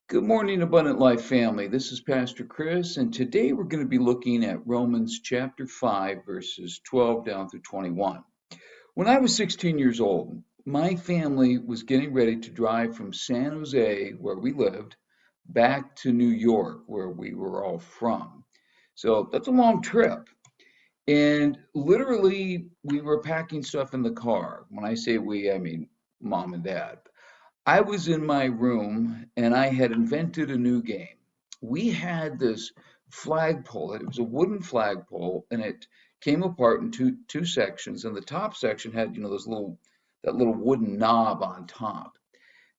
Good morning, Abundant Life family. This is Pastor Chris, and today we're going to be looking at Romans chapter 5, verses 12 down through 21. When I was 16 years old, my family was getting ready to drive from San Jose, where we lived, back to New York, where we were all from. So that's a long trip. And literally, we were packing stuff in the car. When I say we, I mean mom and dad. I was in my room and I had invented a new game. We had this flagpole. It was a wooden flagpole and it came apart in two sections. And the top section had, those that little wooden knob on top.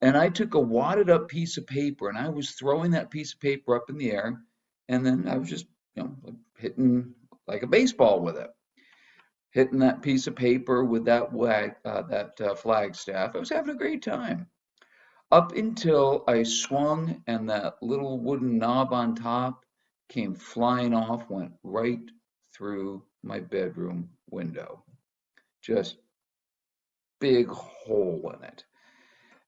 And I took a wadded up piece of paper and I was throwing that piece of paper up in the air. And then I was just, like hitting like a baseball with it, hitting that piece of paper with that flagstaff. I was having a great time up until I swung and that little wooden knob on top came flying off, went right through my bedroom window. Just big hole in it.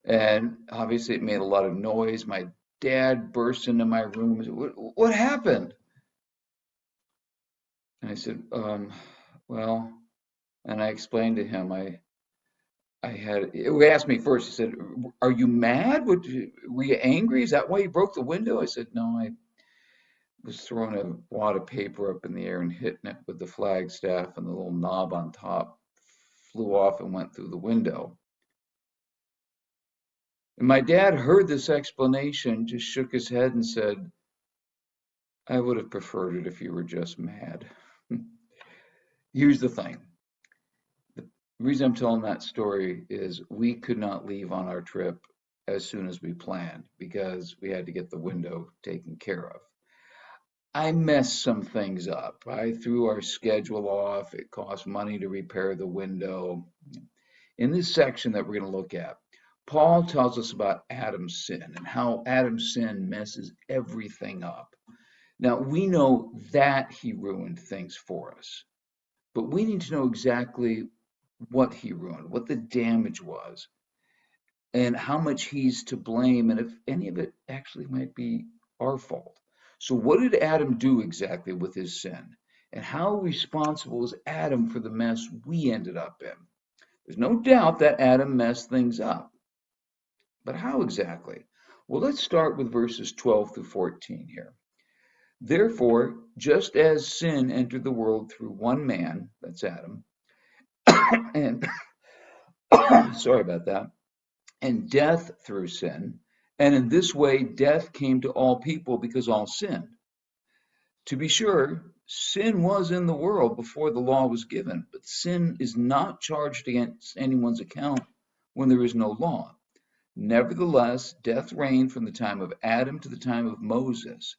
And obviously it made a lot of noise. My dad burst into my room and said, what happened? And I said, well, and I explained to him, he asked me first, he said, are you mad? Were you angry? Is that why you broke the window? I said, no, I was throwing a wad of paper up in the air and hitting it with the flagstaff, and the little knob on top flew off and went through the window. And my dad heard this explanation, just shook his head and said, I would have preferred it if you were just mad. Here's the thing. The reason I'm telling that story is we could not leave on our trip as soon as we planned because we had to get the window taken care of. I messed some things up. I threw our schedule off. It cost money to repair the window. In this section that we're going to look at, Paul tells us about Adam's sin and how Adam's sin messes everything up. Now, we know that he ruined things for us, but we need to know exactly what he ruined, what the damage was, and how much he's to blame, and if any of it actually might be our fault. So, what did Adam do exactly with his sin? And how responsible is Adam for the mess we ended up in? There's no doubt that Adam messed things up. But how exactly? Well, let's start with verses 12 through 14 here. Therefore, just as sin entered the world through one man, that's Adam, and sorry about that, and death through sin. And in this way, death came to all people because all sinned. To be sure, sin was in the world before the law was given, but sin is not charged against anyone's account when there is no law. Nevertheless, death reigned from the time of Adam to the time of Moses,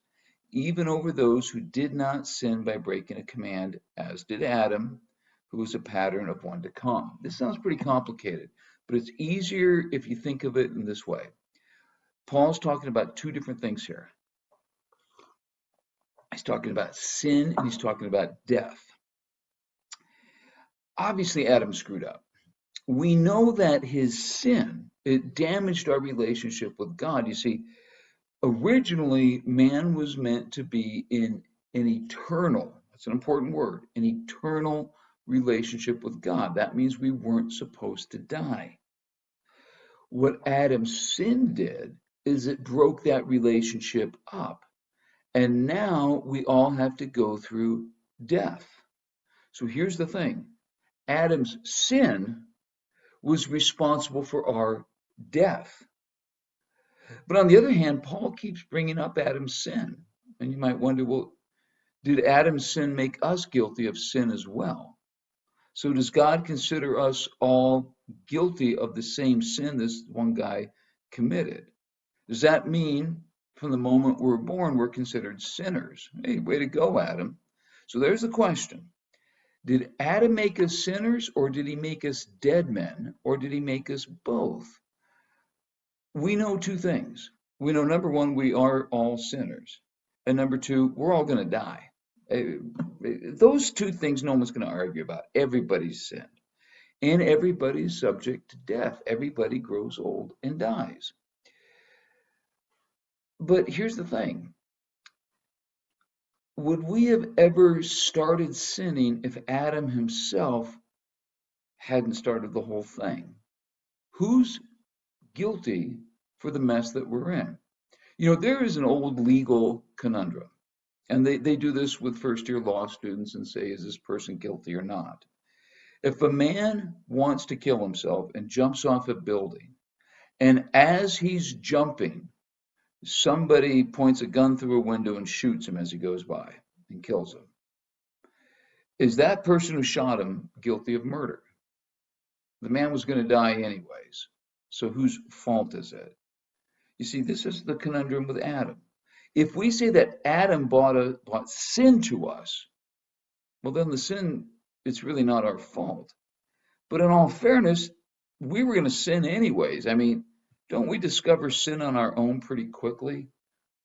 even over those who did not sin by breaking a command, as did Adam, who is a pattern of one to come. This sounds pretty complicated, but it's easier if you think of it in this way. Paul's talking about two different things here. He's talking about sin and he's talking about death. Obviously, Adam screwed up. We know that his sin, it damaged our relationship with God. You see, originally, man was meant to be in an eternal, that's an important word, an eternal relationship with God. That means we weren't supposed to die. What Adam's sin did is it broke that relationship up. And now we all have to go through death. So here's the thing. Adam's sin was responsible for our death. But on the other hand, Paul keeps bringing up Adam's sin. And you might wonder, well, did Adam's sin make us guilty of sin as well? So does God consider us all guilty of the same sin this one guy committed? Does that mean from the moment we're born, we're considered sinners? Hey, way to go, Adam. So there's the question. Did Adam make us sinners, or did he make us dead men, or did he make us both? We know two things. We know, number one, we are all sinners. And number two, we're all going to die. Those two things no one's going to argue about. Everybody's sinned. And everybody's subject to death. Everybody grows old and dies. But here's the thing. Would we have ever started sinning if Adam himself hadn't started the whole thing? Who's guilty for the mess that we're in? You know, there is an old legal conundrum, and they do this with first year law students and say, is this person guilty or not? If a man wants to kill himself and jumps off a building, and as he's jumping, somebody points a gun through a window and shoots him as he goes by and kills him, is that person who shot him guilty of murder? The man was going to die anyways. So whose fault is it? You see, this is the conundrum with Adam. If we say that Adam brought sin to us, well, then the sin, it's really not our fault. But in all fairness, we were going to sin anyways. I mean, don't we discover sin on our own pretty quickly?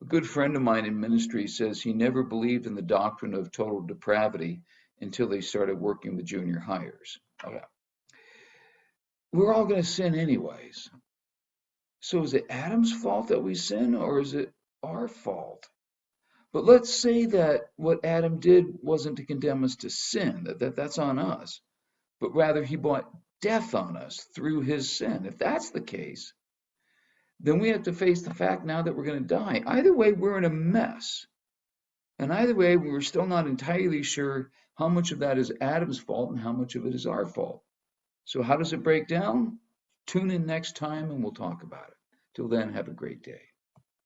A good friend of mine in ministry says he never believed in the doctrine of total depravity until they started working with junior hires. Okay. We're all going to sin anyways. So is it Adam's fault that we sin, or is it our fault? But let's say that what Adam did wasn't to condemn us to sin, that's on us, but rather he brought death on us through his sin. If that's the case, then we have to face the fact now that we're going to die. Either way, we're in a mess. And either way, we're still not entirely sure how much of that is Adam's fault and how much of it is our fault. So how does it break down? Tune in next time and we'll talk about it. Till then, have a great day.